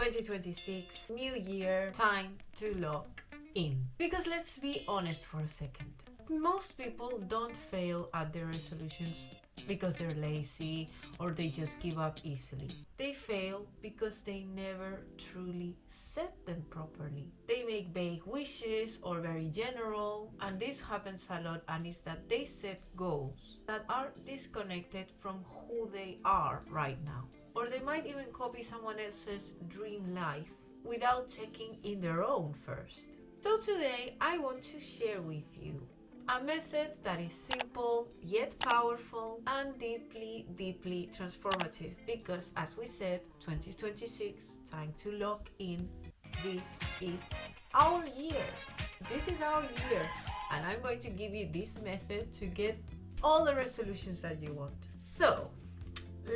2026, new year, time to lock in. Because let's be honest for a second. Most people don't fail at their resolutions because they're lazy or they just give up easily. They fail because they never truly set them properly. They make vague wishes or very general, and this happens a lot, and it's that they set goals that are disconnected from who they are right now. Or they might even copy someone else's dream life without checking in their own first. So today I want to share with you a method that is simple yet powerful and deeply transformative, because as we said, 2026, time to lock in. This is our year. This is our year, and I'm going to give you this method to get all the resolutions that you want. So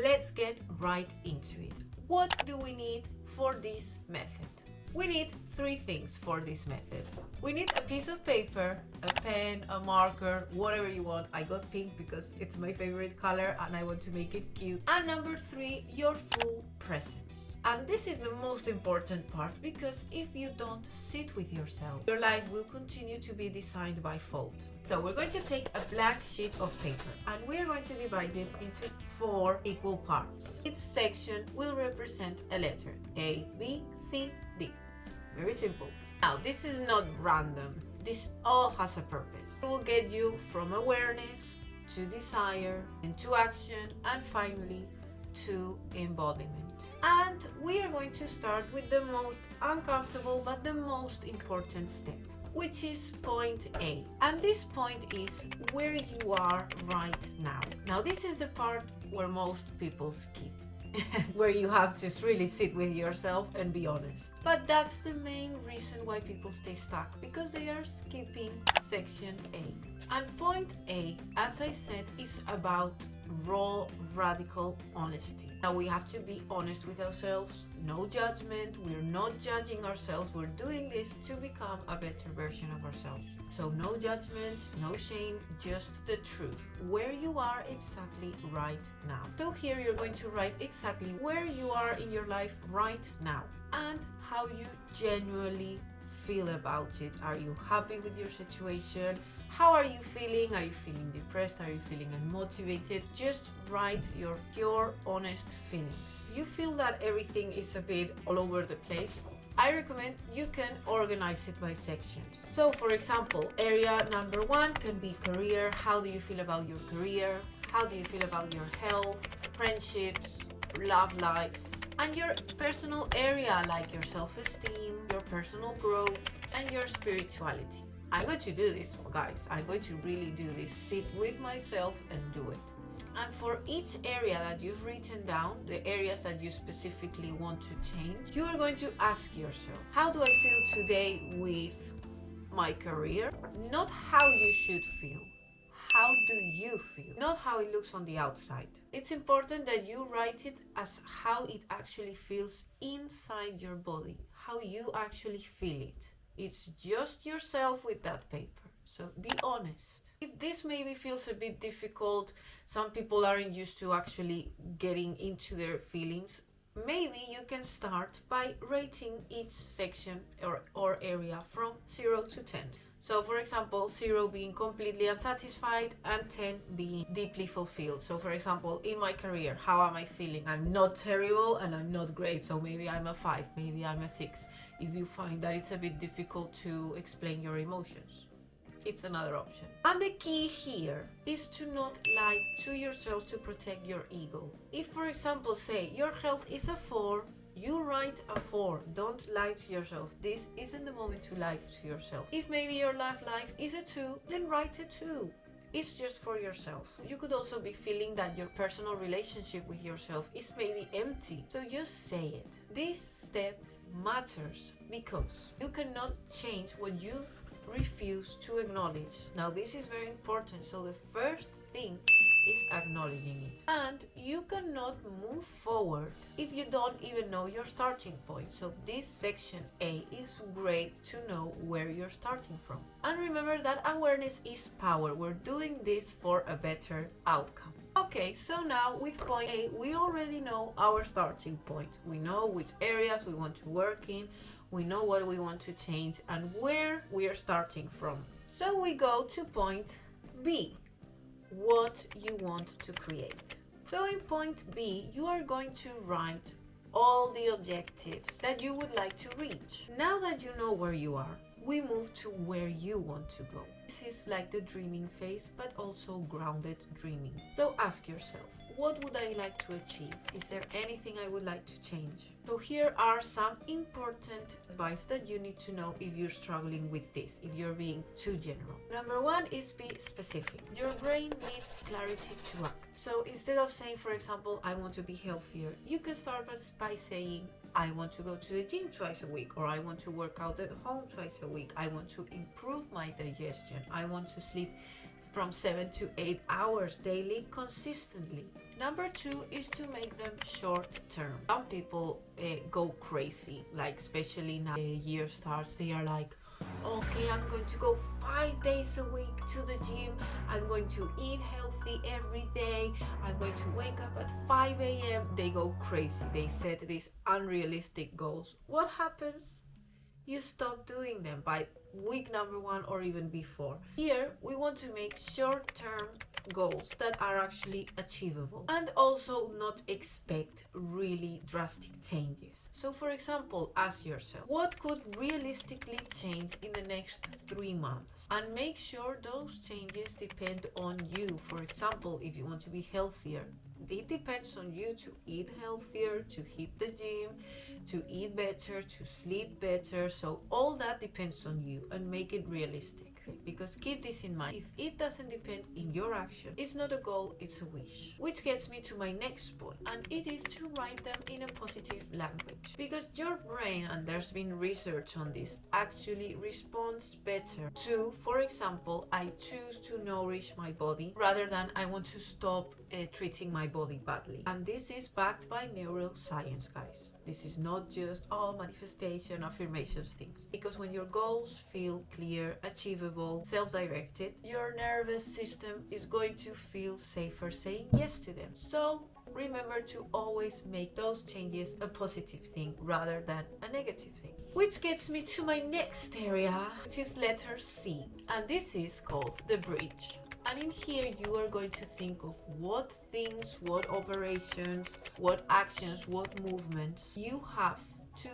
let's get right into it. What do we need for this method? We need 3 things for this method. We need a piece of paper, a pen, a marker, whatever you want. I got pink because it's my favorite color and I want to make it cute. And number 3, your full presence. And this is the most important part, because if you don't sit with yourself, your life will continue to be designed by fault. So we're going to take a blank sheet of paper and we're going to divide it into 4 equal parts. Each section will represent a letter: A, B, C, D. Very simple. Now, this is not random. This all has a purpose. It will get you from awareness to desire, into action, and finally to embodiment. And we are going to start with the most uncomfortable but the most important step, which is point A. And this point is where you are right now. Now, this is the part where most people skip. Where you have to really sit with yourself and be honest. But that's the main reason why people stay stuck, because they are skipping section A. And point A, as I said, is about raw, radical honesty. Now we have to be honest with ourselves, no judgment, we're not judging ourselves, we're doing this to become a better version of ourselves. So no judgment, no shame, just the truth, where you are exactly right now. So here you're going to write exactly where you are in your life right now and how you genuinely feel about it. Are you happy with your situation? How are you feeling? Are you feeling depressed? Are you feeling unmotivated? Just write your pure, honest feelings. You feel that everything is a bit all over the place, I recommend you can organize it by sections. So for example, area number 1 can be career. How do you feel about your career? How do you feel about your health, friendships, love life? And your personal area, like your self-esteem, your personal growth, and your spirituality. I'm going to do this, guys. I'm going to really do this. Sit with myself and do it. And for each area that you've written down, the areas that you specifically want to change, you are going to ask yourself, how do I feel today with my career? Not how you should feel. How do you feel? Not how it looks on the outside. It's important that you write it as how it actually feels inside your body, how you actually feel it. It's just yourself with that paper. So be honest. If this maybe feels a bit difficult, some people aren't used to actually getting into their feelings, maybe you can start by rating each section or area from 0 to 10. So for example, 0 being completely unsatisfied and 10 being deeply fulfilled. So for example, in my career, how am I feeling? I'm not terrible and I'm not great. So maybe I'm a 5, maybe I'm a 6. If you find that it's a bit difficult to explain your emotions, it's another option. And the key here is to not lie to yourself to protect your ego. If, for example, say your health is a 4, you write a 4. Don't lie to yourself. This isn't the moment to lie to yourself. If maybe your life is a 2, then write a 2. It's just for yourself. You could also be feeling that your personal relationship with yourself is maybe empty. So just say it. This step matters because you cannot change what you refuse to acknowledge. Now this is very important. So the first thing is acknowledging it. And you cannot move forward if you don't even know your starting point. So this section A is great to know where you're starting from. And remember that awareness is power. We're doing this for a better outcome. Okay, so now with point A, we already know our starting point. We know which areas we want to work in, we know what we want to change, and where we are starting from. So we go to point B, what you want to create. So in point B, you are going to write all the objectives that you would like to reach. Now that you know where you are, we move to where you want to go. This is like the dreaming phase, but also grounded dreaming. So ask yourself, what would I like to achieve? Is there anything I would like to change? So here are some important advice that you need to know if you're struggling with this, if you're being too general. Number one is be specific. Your brain needs clarity to act. So instead of saying, for example, I want to be healthier, you can start by saying, I want to go to the gym twice a week, or I want to work out at home twice a week. I want to improve my digestion. I want to sleep from 7 to 8 hours daily consistently. Number two is to make them short term. Some people go crazy, like especially now the year starts, they are like, okay, I'm going to go 5 days a week to the gym. I'm going to eat healthy every day. I'm going to wake up at 5 a.m. They go crazy. They set these unrealistic goals. What happens? You stop doing them by week number one or even before. Here, we want to make short-term goals that are actually achievable and also not expect really drastic changes. So for example, ask yourself, what could realistically change in the next 3 months? And make sure those changes depend on you. For example, if you want to be healthier, it depends on you to eat healthier, to hit the gym, to eat better, to sleep better. So all that depends on you, and make it realistic. Because keep this in mind, if it doesn't depend in your action, it's not a goal, it's a wish. Which gets me to my next point, and it is to write them in a positive language. Because your brain, and there's been research on this, actually responds better to, for example, I choose to nourish my body rather than I want to stop treating my body badly. And this is backed by neuroscience, guys. This is not just all manifestation, affirmations things. Because when your goals feel clear, achievable, self-directed, your nervous system is going to feel safer saying yes to them. So remember to always make those changes a positive thing rather than a negative thing. Which gets me to my next area, which is letter C. And this is called the bridge. And in here you are going to think of what things, what operations, what actions, what movements you have to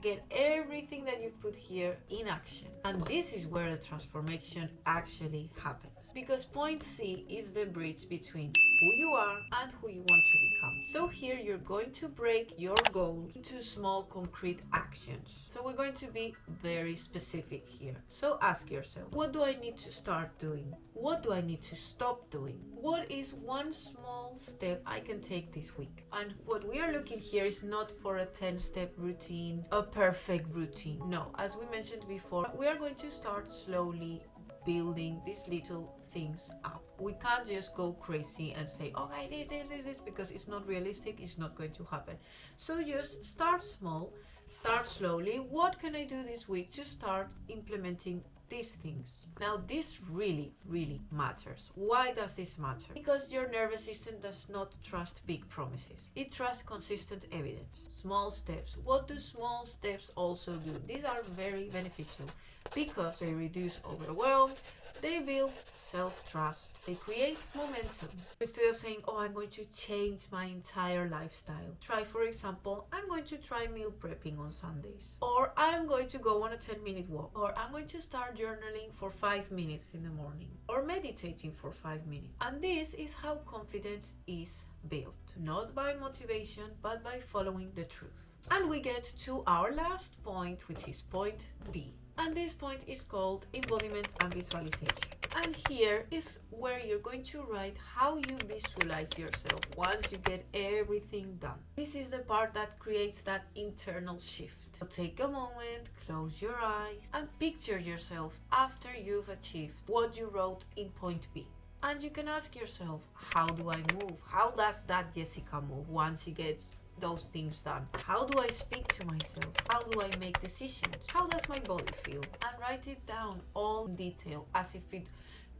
get everything that you've put here in action. And this is where the transformation actually happens. Because point C is the bridge between who you are and who you want to become. So here you're going to break your goal into small concrete actions. So we're going to be very specific here. So ask yourself, what do I need to start doing? What do I need to stop doing? What is one small step I can take this week? And what we are looking here is not for a 10-step routine, a perfect routine. No, as we mentioned before, we are going to start slowly building these little things up. We can't just go crazy and say, okay, this, because it's not realistic, it's not going to happen. So just start small, start slowly. What can I do this week to start implementing these things? Now this really matters. Why does this matter? Because your nervous system does not trust big promises. It trusts consistent evidence. Small steps. What do small steps also do? These are very beneficial because they reduce overwhelm, they build self-trust, they create momentum. Instead of saying, I'm going to change my entire lifestyle, try, for example, I'm going to try meal prepping on Sundays, or I'm going to go on a 10-minute walk, or I'm going to start journaling for 5 minutes in the morning, or meditating for 5 minutes. And this is how confidence is built, not by motivation, but by following the truth. And we get to our last point, which is point D. And this point is called embodiment and visualization. And here is where you're going to write how you visualize yourself once you get everything done. This is the part that creates that internal shift. So take a moment, close your eyes, and picture yourself after you've achieved what you wrote in point B. And you can ask yourself, how do I move? How does that Jessica move once she gets those things done? How do I speak to myself? How do I make decisions? How does my body feel? And write it down all in detail as if it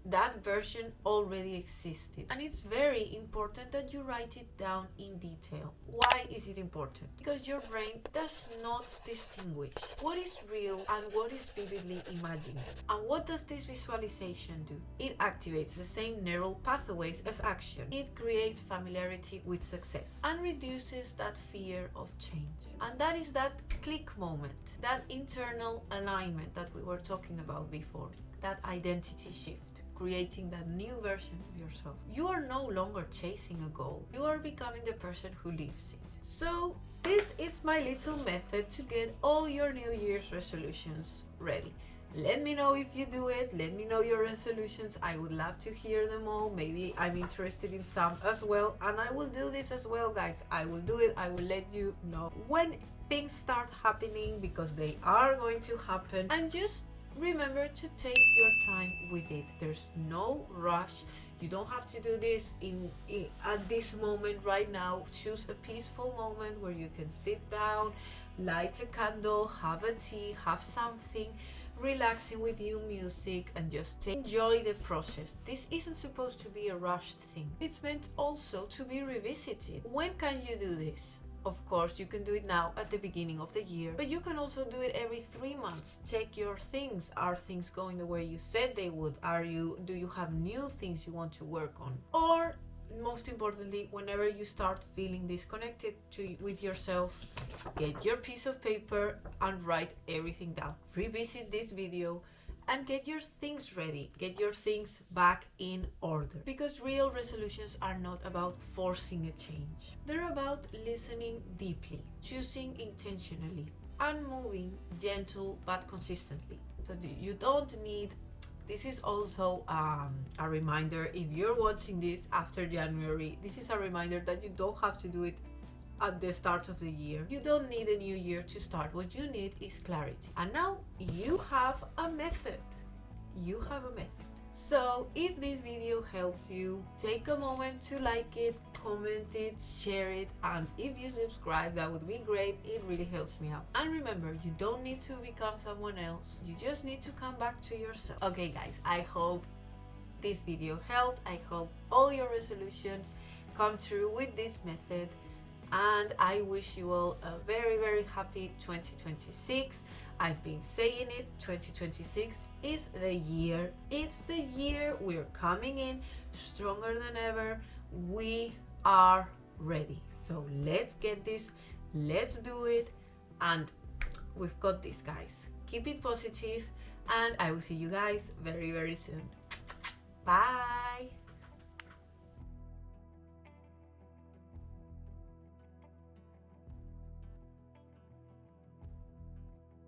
that version already existed. And it's very important that you write it down in detail. Why is it important? Because your brain does not distinguish what is real and what is vividly imagined. And what does this visualization do? It activates the same neural pathways as action. It creates familiarity with success and reduces that fear of change. And that is that click moment, that internal alignment that we were talking about before, that identity shift, creating that new version of yourself. You are no longer chasing a goal. You are becoming the person who lives it. So this is my little method to get all your New Year's resolutions ready. Let me know if you do it. Let me know your resolutions. I would love to hear them all. Maybe I'm interested in some as well. And I will do this as well, guys. I will do it. I will let you know when things start happening, because they are going to happen. And just remember to take your time with it. There's no rush. You don't have to do this at this moment right now. Choose a peaceful moment where you can sit down, light a candle, have a tea, have something relaxing with you, music, and just enjoy the process. This isn't supposed to be a rushed thing. It's meant also to be revisited. When can you do this? Of course, you can do it now at the beginning of the year, but you can also do it every 3 months. Check your things. Are things going the way you said they would? Do you have new things you want to work on? Or most importantly, whenever you start feeling disconnected with yourself, get your piece of paper and write everything down. Revisit this video and get your things ready. Get your things back in order. Because real resolutions are not about forcing a change. They're about listening deeply, choosing intentionally, and moving gentle but consistently. So you don't need. This is also a reminder, if you're watching this after January, this is a reminder that you don't have to do it at the start of the year. You don't need a new year to start. What you need is clarity. And now you have a method. You have a method. So if this video helped you, take a moment to like it, comment it, share it, and if you subscribe, that would be great. It really helps me out. And remember, you don't need to become someone else. You just need to come back to yourself. Okay guys, I hope this video helped. I hope all your resolutions come true with this method. And I wish you all a very, very happy 2026. I've been saying it, 2026 is the year. It's the year. We're coming in stronger than ever. We are ready. So let's get this, let's do it, and we've got this, guys. Keep it positive, and I will see you guys very, very soon. Bye.